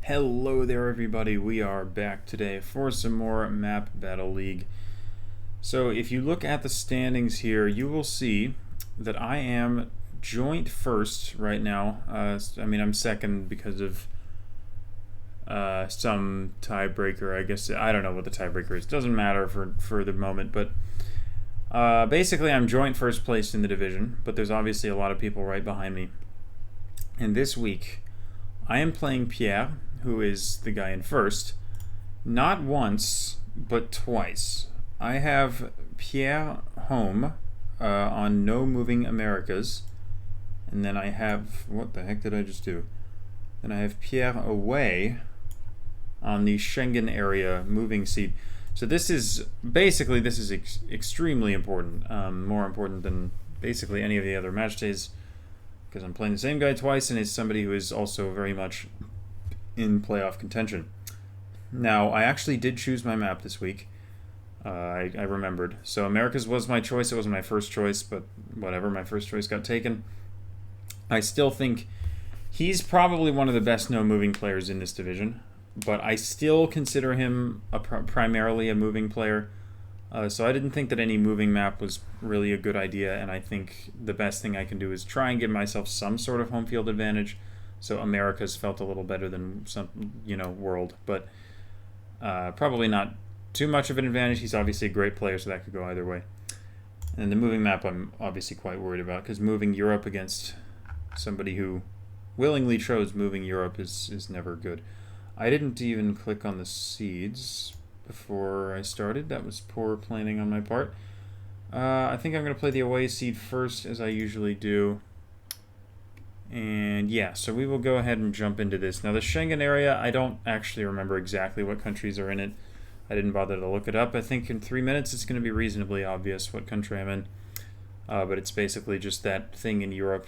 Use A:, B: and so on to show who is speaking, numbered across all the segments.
A: Hello there everybody, we are back today for some more map Battle League. So if you look at the standings here, you will see that I am joint first right now. I'm second because of some tiebreaker, I guess. I don't know what the tiebreaker is, doesn't matter for the moment, but basically I'm joint first place in the division, but there's obviously a lot of people right behind me. And this week I am playing Pierre, who is the guy in first, not once, but twice. I have Pierre home on No Moving Americas, and then I have, what the heck did I just do? Then I have Pierre away on the Schengen area moving seat. So this is extremely important, more important than basically any of the other match days, because I'm playing the same guy twice, and it's somebody who is also very much in playoff contention. Now, I actually did choose my map this week. I remembered. So Americas was my choice. It wasn't my first choice, but whatever. My first choice got taken. I still think he's probably one of the best no-moving players in this division, but I still consider him primarily a moving player. So I didn't think that any moving map was really a good idea, and I think the best thing I can do is try and give myself some sort of home field advantage. So America's felt a little better than some, World, but probably not too much of an advantage. He's obviously a great player, so that could go either way. And the moving map I'm obviously quite worried about, because moving Europe against somebody who willingly chose moving Europe is never good. I didn't even click on the seeds before I started. That was poor planning on my part. I think I'm going to play the away seed first, as I usually do. And yeah, so we will go ahead and jump into this. Now the Schengen area, I don't actually remember exactly what countries are in it. I didn't bother to look it up. I think in 3 minutes it's going to be reasonably obvious what country I'm in. But it's basically just that thing in Europe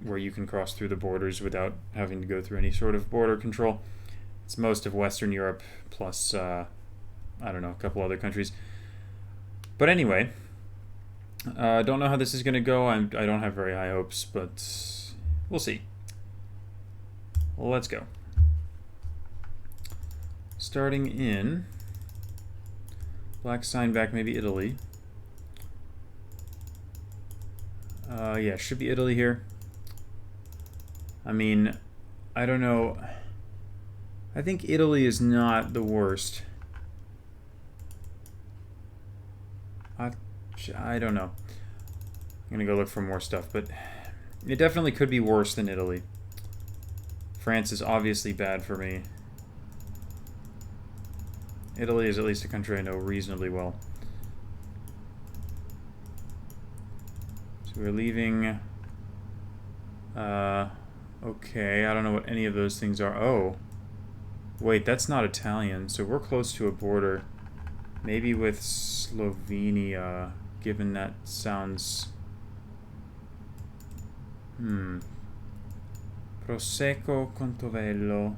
A: where you can cross through the borders without having to go through any sort of border control. It's most of Western Europe plus, I don't know, a couple other countries. But anyway, I don't know how this is going to go. I don't have very high hopes, but we'll see. Well, let's go. Starting in black sign back, maybe Italy. Yeah, should be Italy here. I mean, I don't know. I think Italy is not the worst. I don't know. I'm gonna go look for more stuff, but it definitely could be worse than Italy. France is obviously bad for me. Italy is at least a country I know reasonably well. So we're leaving. Okay, I don't know what any of those things are. Oh. Wait, that's not Italian, so we're close to a border. Maybe with Slovenia, given that sounds... Prosecco Contovello.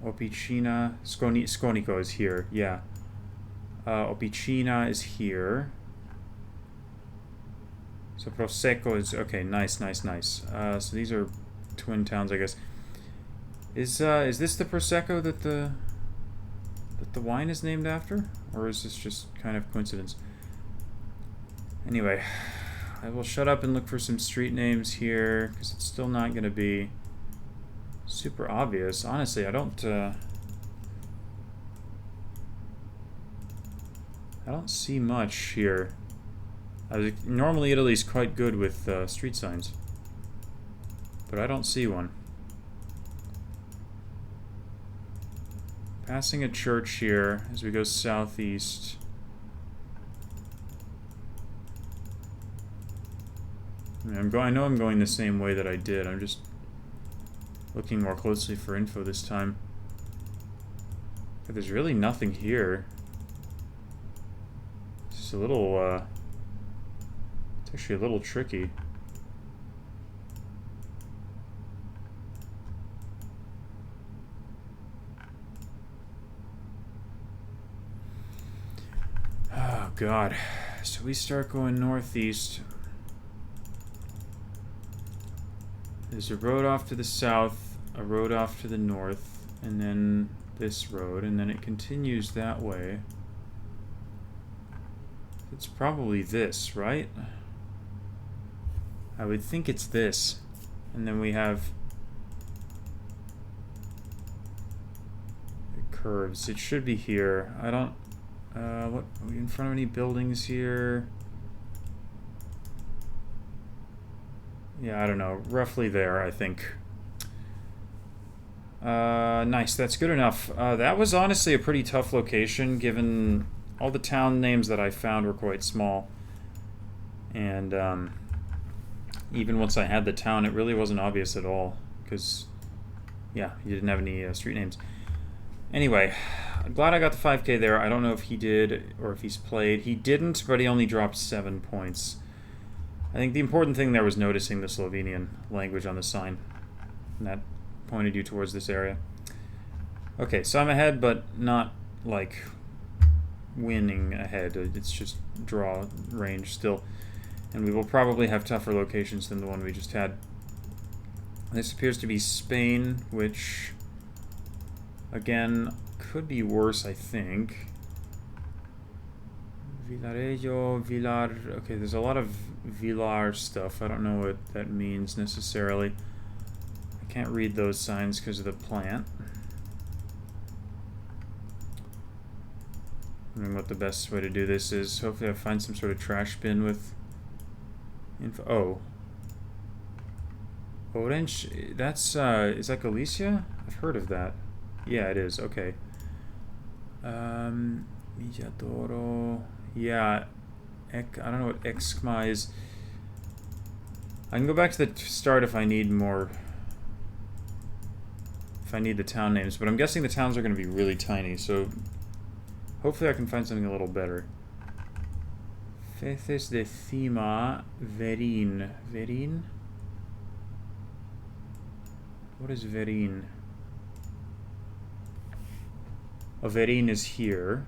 A: Opicina... Sconico is here, yeah. Opicina is here. So Prosecco is... Okay, nice. So these are twin towns, I guess. Is this the Prosecco that the wine is named after? Or is this just kind of coincidence? Anyway, I will shut up and look for some street names here, because it's still not going to be super obvious. Honestly, I don't see much here. Normally Italy's quite good with street signs, but I don't see one. Passing a church here as we go southeast. I know I'm going the same way that I did. I'm just looking more closely for info this time. But there's really nothing here. It's just a little, it's actually a little tricky. Oh, God. So we start going northeast. There's a road off to the south. a road off to the north, and then this road, and then it continues that way. It's probably this, right? I would think it's this. And then we have the curves. It should be here. I don't... what? Are we in front of any buildings here? Yeah, I don't know. Roughly there, I think. Nice. That's good enough. That was honestly a pretty tough location, given all the town names that I found were quite small. And, even once I had the town, it really wasn't obvious at all. Because, yeah, you didn't have any street names. Anyway, I'm glad I got the 5K there. I don't know if he did or if he's played. He didn't, but he only dropped 7 points. I think the important thing there was noticing the Slovenian language on the sign. And that pointed you towards this area. Okay, so I'm ahead, but not, like, winning ahead. It's just draw range still. And we will probably have tougher locations than the one we just had. This appears to be Spain, which, again, could be worse, I think. Vilarejo, Vilar... Okay, there's a lot of Vilar stuff. I don't know what that means necessarily. I can't read those signs because of the plant. I don't know what the best way to do this is. Hopefully I find some sort of trash bin with info. Oh. Orange? That's, is that Galicia? I've heard of that. Yeah, it is. Okay. Villadoro. Yeah. I don't know what Exkma is. I can go back to the start if I need more... If I need the town names. But I'm guessing the towns are going to be really tiny, so... Hopefully I can find something a little better. Feces de Thema Verin. Verin? What is Verin? Oh, Verin is here.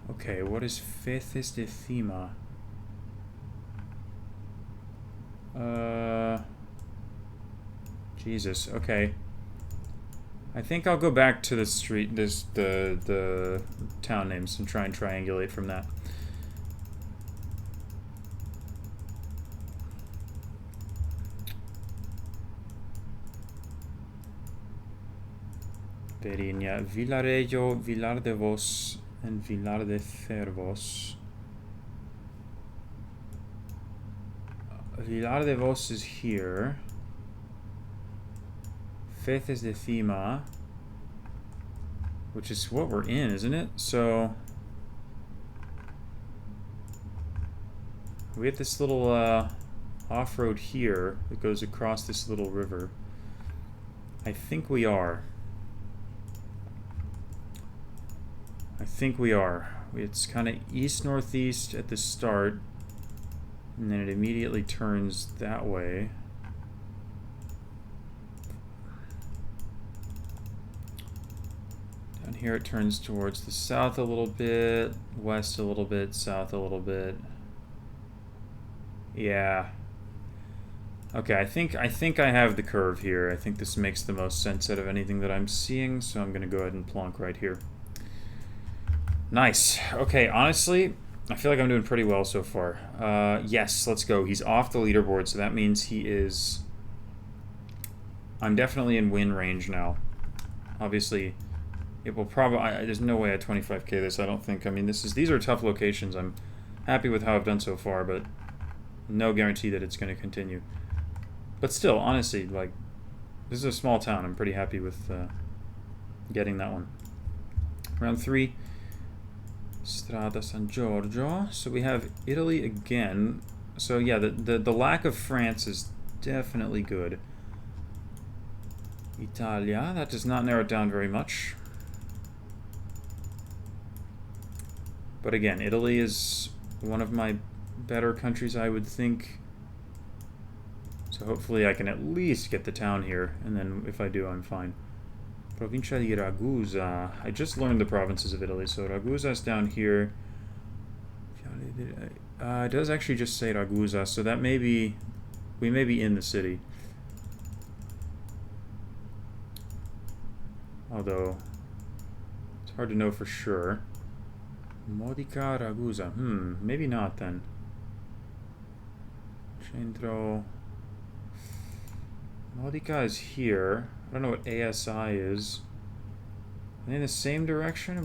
A: Okay, what is Feces de Thema? Jesus, okay. I think I'll go back to the street, the town names and try and triangulate from that. Perinia, Vilarejo, Vilar de Vos, and Vilar de Cervos. Vilar de Vos is here. Feces de Thema, which is what we're in, isn't it? So we have this little off-road here that goes across this little river. I think we are. I think we are. It's kind of east-northeast at the start, and then it immediately turns that way. Down here it turns towards the south a little bit, west a little bit, south a little bit. Yeah. Okay, I think I have the curve here. I think this makes the most sense out of anything that I'm seeing, so I'm going to go ahead and plonk right here. Nice. Okay, honestly, I feel like I'm doing pretty well so far. Yes, let's go. He's off the leaderboard, so that means he is... I'm definitely in win range now. Obviously, it will probably... there's no way at 25k this, I don't think. I mean, these are tough locations. I'm happy with how I've done so far, but no guarantee that it's going to continue. But still, honestly, like, this is a small town. I'm pretty happy with getting that one. Round 3. Strada San Giorgio. So we have Italy again. So yeah, the lack of France is definitely good. Italia, that does not narrow it down very much. But again, Italy is one of my better countries, I would think. So hopefully I can at least get the town here, and then if I do, I'm fine. Provincia di Ragusa. I just learned the provinces of Italy, so Ragusa is down here. It does actually just say Ragusa, so that may be... We may be in the city. Although, it's hard to know for sure. Modica, Ragusa. Maybe not then. Centro. Modica is here. I don't know what ASI is. Are they in the same direction?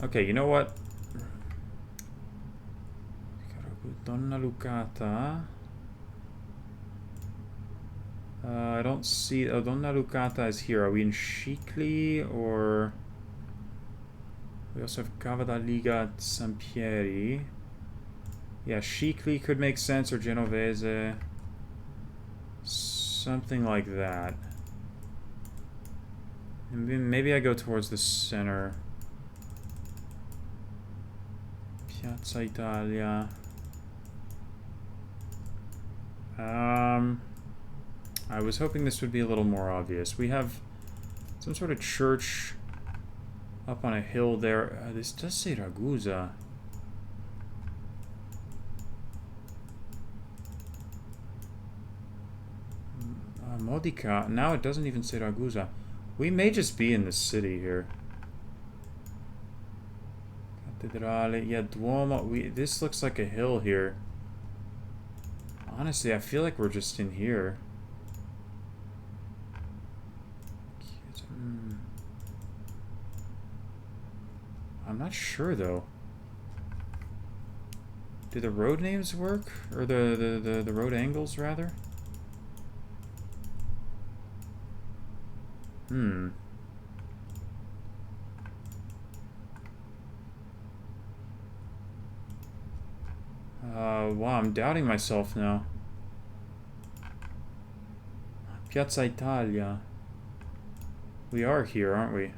A: Okay, you know what? Donna Lucata. I don't see... Oh, Donna Lucata is here. Are we in Scicli or... We also have Cava Liga Sampieri. Yeah, Scicli could make sense, or Genovese. Something like that. Maybe I go towards the center. Piazza Italia. I was hoping this would be a little more obvious. We have some sort of church up on a hill there. This does say Ragusa. Modica. Now it doesn't even say Ragusa. We may just be in the city here. Cattedrale. Yeah, Duomo. This looks like a hill here. Honestly, I feel like we're just in here. I'm not sure though. Do the road names work? Or the road angles rather? Wow, I'm doubting myself now. Piazza Italia. We are here, aren't we?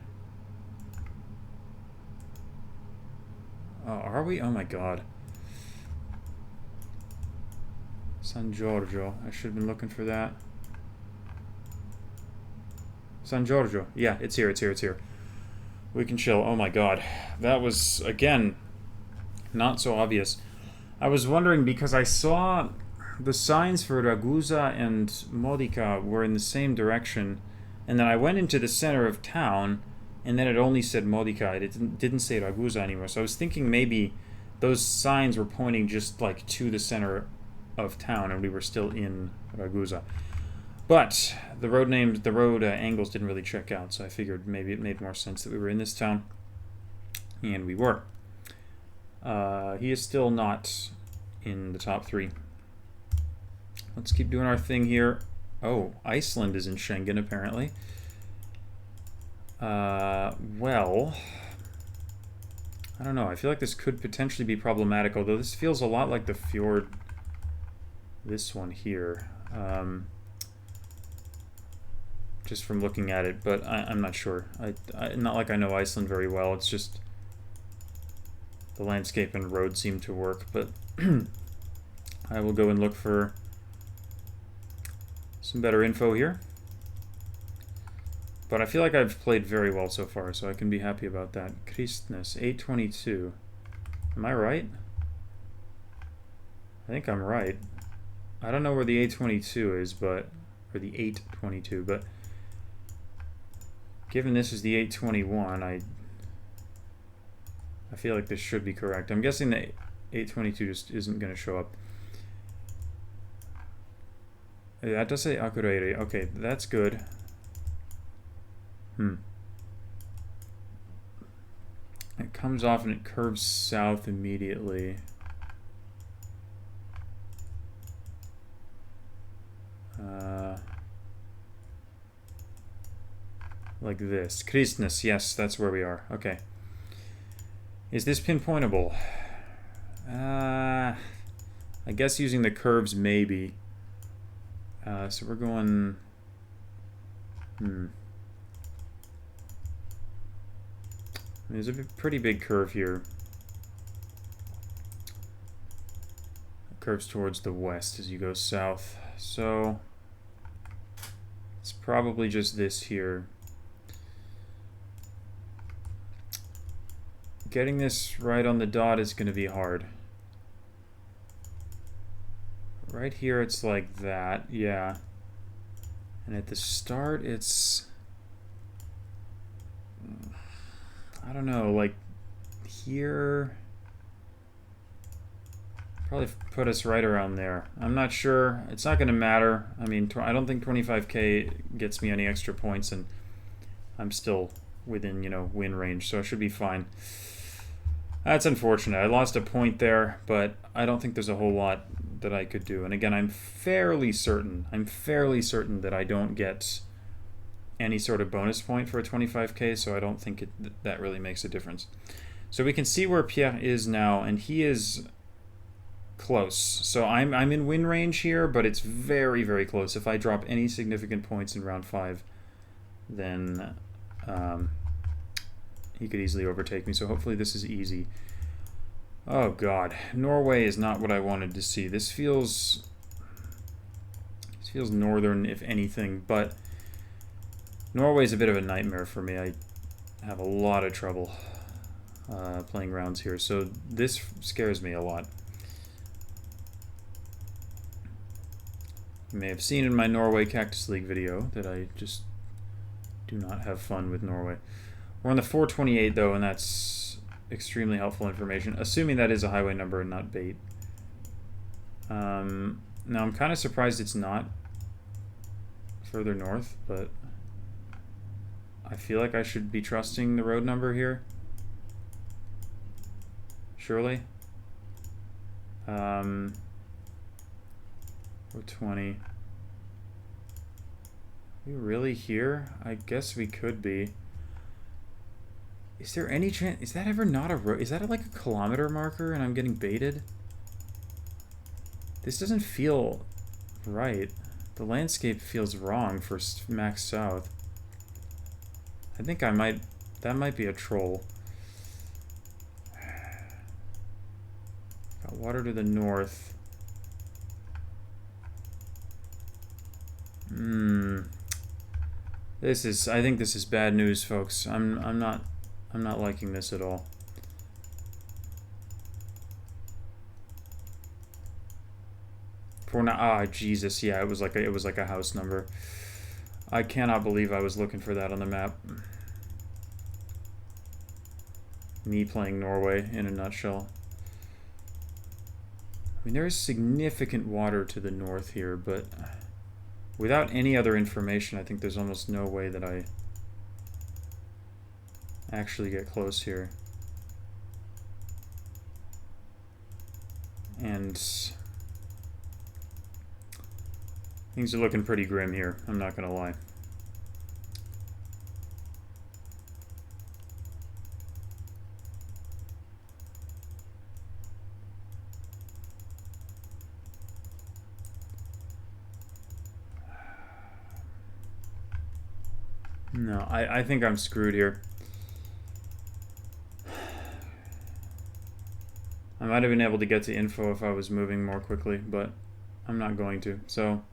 A: Are we? Oh my god. San Giorgio. I should have been looking for that. San Giorgio. Yeah, it's here, it's here, it's here. We can chill. Oh my god. That was, again, not so obvious. I was wondering because I saw the signs for Ragusa and Modica were in the same direction, and then I went into the center of town, and then it only said Modica. It didn't say Ragusa anymore. So I was thinking maybe those signs were pointing just like to the center of town, and we were still in Ragusa. But the road names, the road angles didn't really check out, so I figured maybe it made more sense that we were in this town, and we were. He is still not in the top 3. Let's keep doing our thing here. Oh, Iceland is in Schengen, apparently. Well, I don't know. I feel like this could potentially be problematic, although this feels a lot like the fjord, this one here. Just from looking at it, but I'm not sure. Not like I know Iceland very well. It's just the landscape and road seem to work, but I will go and look for some better info here. But I feel like I've played very well so far, so I can be happy about that. Christmas, 822. Am I right? I think I'm right. I don't know where the 822 is, but... or the 822, but... given this is the 821, I feel like this should be correct. I'm guessing the 822 just isn't going to show up. That does say Akureyri. Okay, that's good. It comes off and it curves south immediately. Like this. Kristnes, yes, that's where we are. Okay. Is this pinpointable? I guess using the curves, maybe. So we're going... There's a pretty big curve here. It curves towards the west as you go south. So it's probably just this here. Getting this right on the dot is going to be hard. Right here it's like that, yeah. And at the start it's I don't know, like here, probably put us right around there. I'm not sure. It's not going to matter. I mean, I don't think 25k gets me any extra points, and I'm still within, you know, win range, so I should be fine. That's unfortunate. I lost a point there, but I don't think there's a whole lot that I could do. And again, I'm fairly certain that I don't get any sort of bonus point for a 25k, so I don't think that really makes a difference. So we can see where Pierre is now, and he is close. So I'm in win range here, but it's very, very close. If I drop any significant points in round 5, then he could easily overtake me. So hopefully this is easy. Oh god, Norway is not what I wanted to see. This feels northern, if anything, but Norway is a bit of a nightmare for me. I have a lot of trouble playing rounds here, so this scares me a lot. You may have seen in my Norway Cactus League video that I just do not have fun with Norway. We're on the 428 though, and that's extremely helpful information, assuming that is a highway number and not bait. Now I'm kind of surprised it's not further north, but I feel like I should be trusting the road number here. Surely. 420. Are we really here? I guess we could be. Is there any chance? Is that ever not a road? Is that like a kilometer marker and I'm getting baited? This doesn't feel right. The landscape feels wrong for max south. I think I might... That might be a troll. Got water to the north. This is... I think this is bad news, folks. I'm not liking this at all. Jesus, yeah, it was like a house number. I cannot believe I was looking for that on the map. Me playing Norway in a nutshell. I mean, there is significant water to the north here, but without any other information, I think there's almost no way that I actually get close here. And things are looking pretty grim here, I'm not gonna lie. No, I think I'm screwed here. I might have been able to get to info if I was moving more quickly, but I'm not going to. So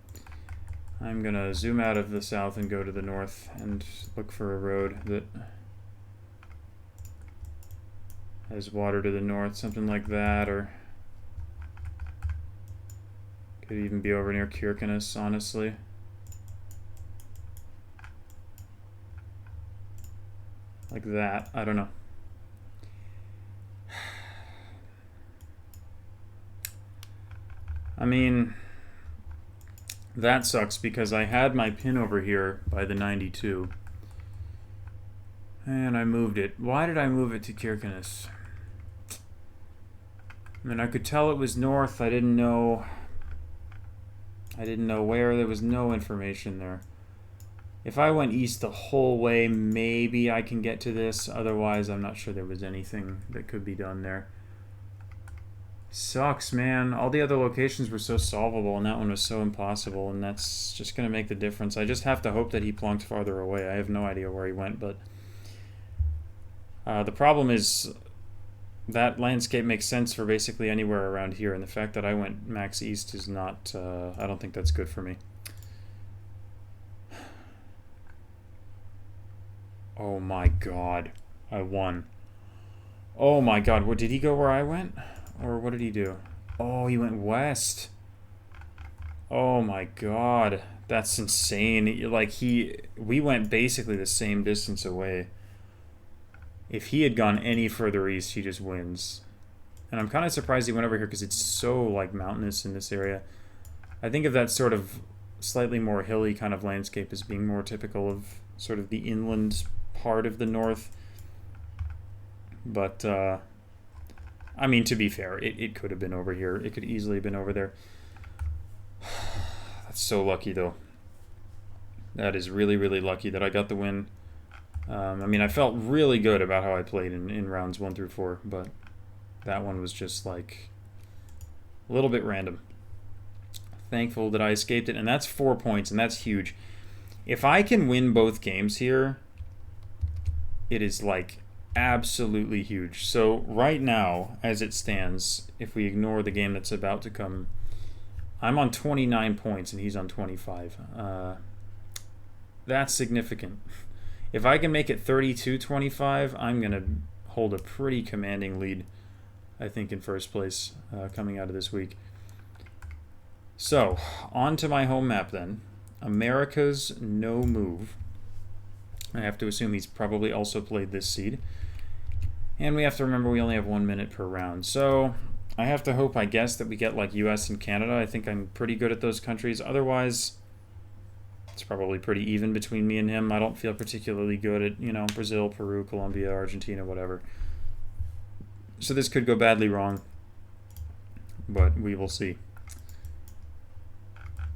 A: I'm gonna zoom out of the south and go to the north and look for a road that has water to the north, something like that, or could even be over near Kirkenes, honestly. Like that, I don't know. I mean, that sucks because I had my pin over here by the 92. And I moved it. Why did I move it to Kirkenes? I mean, I could tell it was north. I didn't know where. There was no information there. If I went east the whole way, maybe I can get to this. Otherwise, I'm not sure there was anything that could be done there. Sucks, man. All the other locations were so solvable, and that one was so impossible, and that's just going to make the difference. I just have to hope that he plonked farther away. I have no idea where he went, but the problem is that landscape makes sense for basically anywhere around here, and the fact that I went max east is not... I don't think that's good for me. Oh my god. I won. Oh my god. Did he go where I went? Or what did he do? Oh, he went west. Oh my god. That's insane. Like, we went basically the same distance away. If he had gone any further east, he just wins. And I'm kind of surprised he went over here because it's so, like, mountainous in this area. I think of that sort of slightly more hilly kind of landscape as being more typical of sort of the inland part of the north. But, I mean, to be fair, it could have been over here. It could easily have been over there. That's so lucky, though. That is really, really lucky that I got the win. I mean, I felt really good about how I played in rounds 1 through 4, but that one was just, like, a little bit random. Thankful that I escaped it, and that's 4 points, and that's huge. If I can win both games here, it is, like, absolutely huge. So right now, as it stands, if we ignore the game that's about to come, I'm on 29 points, and he's on 25. That's significant. If I can make it 32-25, I'm going to hold a pretty commanding lead, I think, in first place coming out of this week. So, on to my home map then. America's no move. I have to assume he's probably also played this seed. And we have to remember we only have 1 minute per round. So, I have to hope, I guess, that we get like US and Canada. I think I'm pretty good at those countries. Otherwise, it's probably pretty even between me and him. I don't feel particularly good at, you know, Brazil, Peru, Colombia, Argentina, whatever. So this could go badly wrong. But we will see.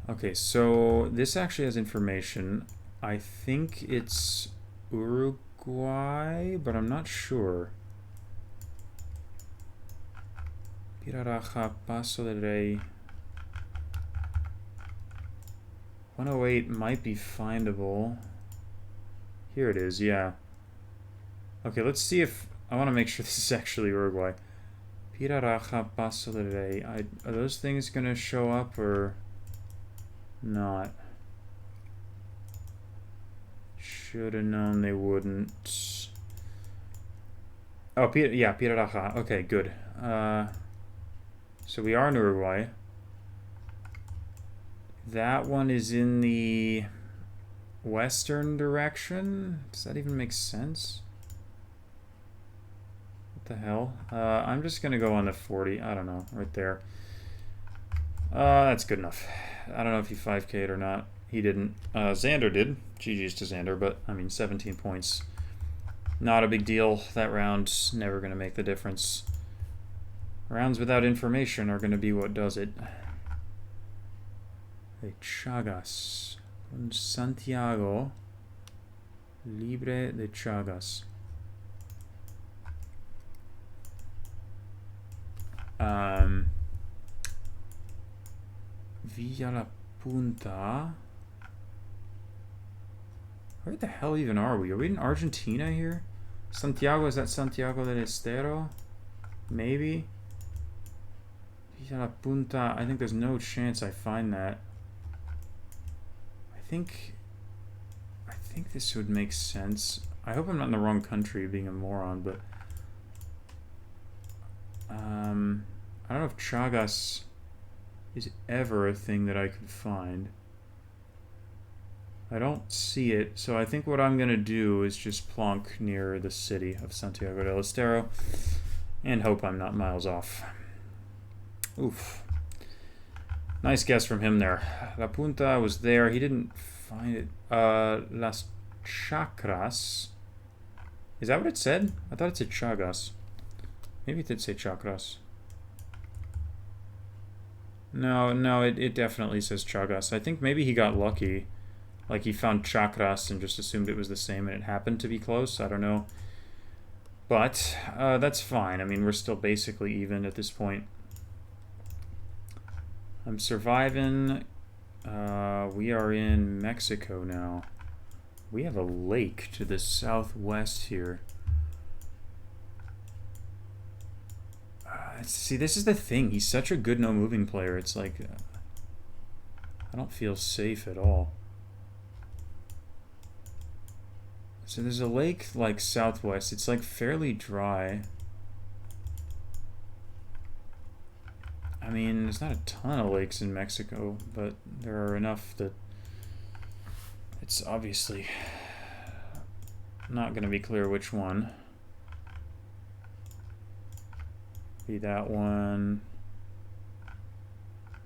A: Okay, so this actually has information. I think it's Uruguay, but I'm not sure. Piraraja, Paso del Rey. 108 might be findable. Here it is, yeah. Okay, let's see if... I want to make sure this is actually Uruguay. Piraraja, Paso del Rey. Are those things going to show up or not? Should have known they wouldn't. Oh, yeah, Piraraja. Okay, good. So we are in Uruguay. That one is in the western direction. Does that even make sense? What the hell? I'm just going to go on the 40. I don't know. Right there. That's good enough. I don't know if he 5K'd or not. He didn't. Xander did. GG's to Xander, but, I mean, 17 points. Not a big deal. That round's never going to make the difference. Rounds without information are going to be what does it. De Chagas. Santiago. Libre de Chagas. Villa La Punta. Where the hell even are we? Are we in Argentina here? Santiago, is that Santiago del Estero? Maybe. Villa La Punta. I think there's no chance I find that. I think this would make sense. I hope I'm not in the wrong country being a moron, but I don't know if Chagas is ever a thing that I could find. I don't see it, so I think what I'm going to do is just plonk near the city of Santiago del Estero and hope I'm not miles off. Oof. Nice guess from him there. La Punta was there. He didn't find it. Las Chacras. Is that what it said? I thought it said Chagas. Maybe it did say Chacras. No, it definitely says Chagas. I think maybe he got lucky. Like he found Chacras and just assumed it was the same and it happened to be close. I don't know. But that's fine. I mean, we're still basically even at this point. I'm surviving. We are in Mexico now. We have a lake to the southwest here. See, this is the thing. He's such a good no-moving player. It's like... I don't feel safe at all. So there's a lake, like, southwest. It's, like, fairly dry. I mean, there's not a ton of lakes in Mexico, but there are enough that it's obviously not going to be clear which one. Be that one.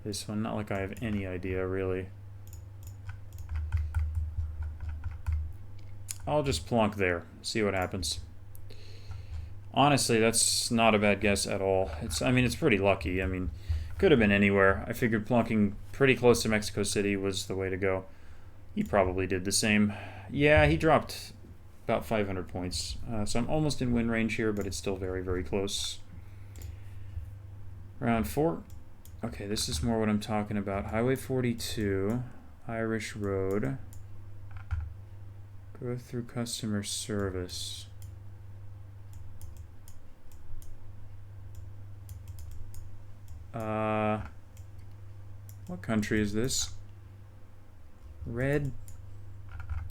A: This one, not like I have any idea, really. I'll just plonk there, see what happens. Honestly, that's not a bad guess at all. I mean, it's pretty lucky. I mean, could have been anywhere. I figured plonking pretty close to Mexico City was the way to go. He probably did the same. Yeah, he dropped about 500 points. So I'm almost in win range here, but it's still very, very close. Round 4. Okay, this is more what I'm talking about. Highway 42, Irish Road. Go through customer service. What country is this? Red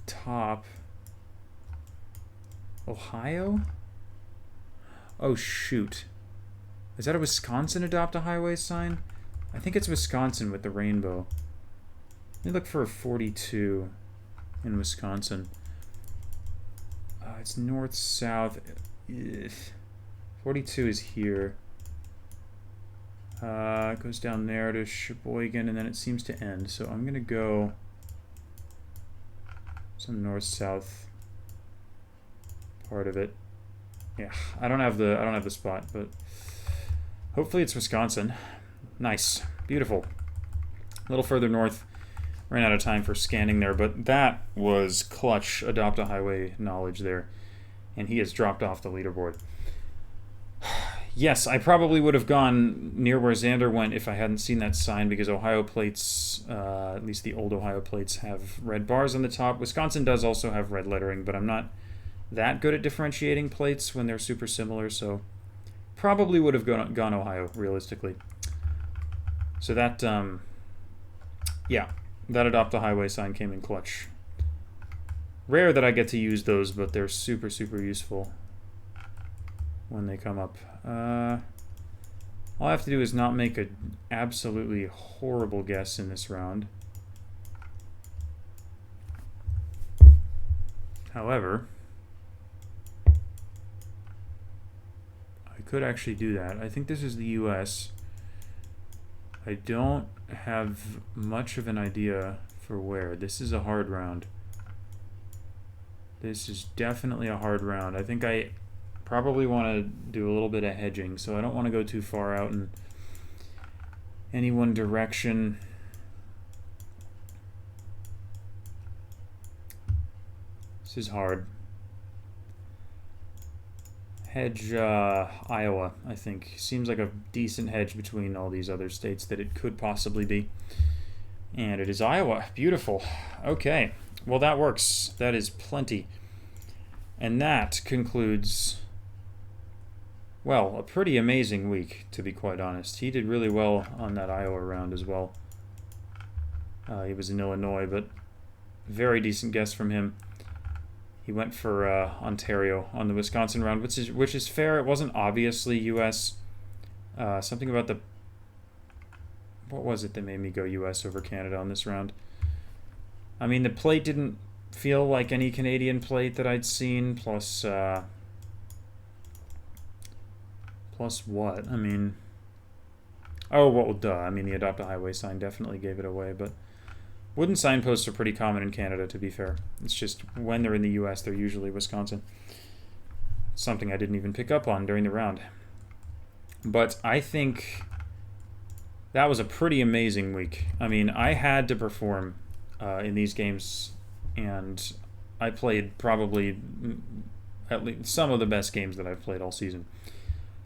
A: top. Ohio? Oh, shoot. Is that a Wisconsin adopt a highway sign? I think it's Wisconsin with the rainbow. Let me look for a 42 in Wisconsin. It's north-south. 42 is here. It goes down there to Sheboygan, and then it seems to end. So I'm gonna go some north-south part of it. Yeah, I don't have the spot, but hopefully it's Wisconsin. Nice, beautiful. A little further north. Ran out of time for scanning there, but that was clutch adopt a highway knowledge there, and he has dropped off the leaderboard. Yes, I probably would have gone near where Xander went if I hadn't seen that sign, because Ohio plates, at least the old Ohio plates, have red bars on the top. Wisconsin does also have red lettering, but I'm not that good at differentiating plates when they're super similar, so probably would have gone Ohio, realistically. So that, yeah, that adopt a highway sign came in clutch. Rare that I get to use those, but they're super, super useful when they come up. All I have to do is not make an absolutely horrible guess in this round. However, I could actually do that. I think this is the US. I don't have much of an idea for where. This is a hard round. This is definitely a hard round. I think I probably want to do a little bit of hedging, so I don't want to go too far out in any one direction. This is hard. Hedge Iowa, I think. Seems like a decent hedge between all these other states that it could possibly be. And it is Iowa. Beautiful. Okay. Well, that works. That is plenty. And that concludes, well, a pretty amazing week, to be quite honest. He did really well on that Iowa round as well. He was in Illinois, but very decent guess from him. He went for Ontario on the Wisconsin round, which is fair. It wasn't obviously U.S. Something about the... What was it that made me go U.S. over Canada on this round? I mean, the plate didn't feel like any Canadian plate that I'd seen, plus what? I mean... Oh, well, duh. I mean, the Adopt a Highway sign definitely gave it away, but... Wooden signposts are pretty common in Canada, to be fair. It's just when they're in the U.S., they're usually Wisconsin. Something I didn't even pick up on during the round. But I think that was a pretty amazing week. I mean, I had to perform in these games, and I played probably at least some of the best games that I've played all season.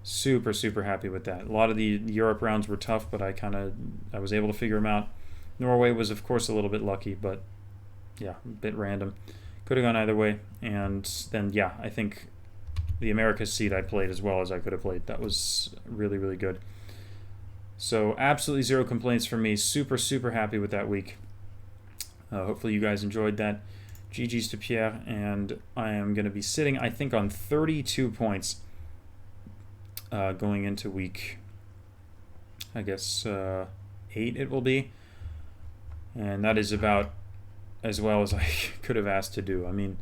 A: Super, super happy with that. A lot of the Europe rounds were tough, but I was able to figure them out. Norway was, of course, a little bit lucky, but yeah, a bit random. Could have gone either way. And then, yeah, I think the Americas seed I played as well as I could have played. That was really, really good. So absolutely zero complaints from me. Super, super happy with that week. Hopefully you guys enjoyed that. GG's to Pierre, and I am going to be sitting, I think, on 32 points going into week, I guess, 8 it will be. And that is about as well as I could have asked to do. I mean,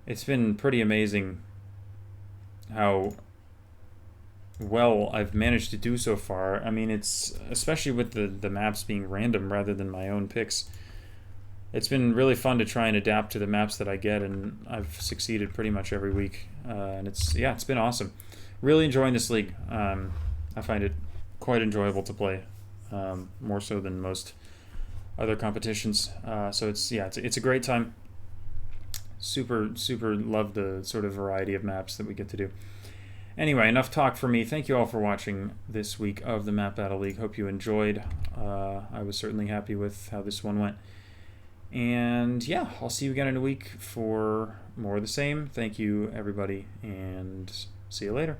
A: it's been pretty amazing how well I've managed to do so far. I mean, it's especially with the maps being random rather than my own picks. It's been really fun to try and adapt to the maps that I get, and I've succeeded pretty much every week. And it's been awesome. Really enjoying this league. I find it quite enjoyable to play, more so than most other competitions. So it's a great time. Super love the sort of variety of maps that we get to do. Anyway, enough talk for me. Thank you all for watching this week of the Map Battle League. Hope you enjoyed. I was certainly happy with how this one went. And yeah, I'll see you again in a week for more of the same. Thank you, everybody, and see you later.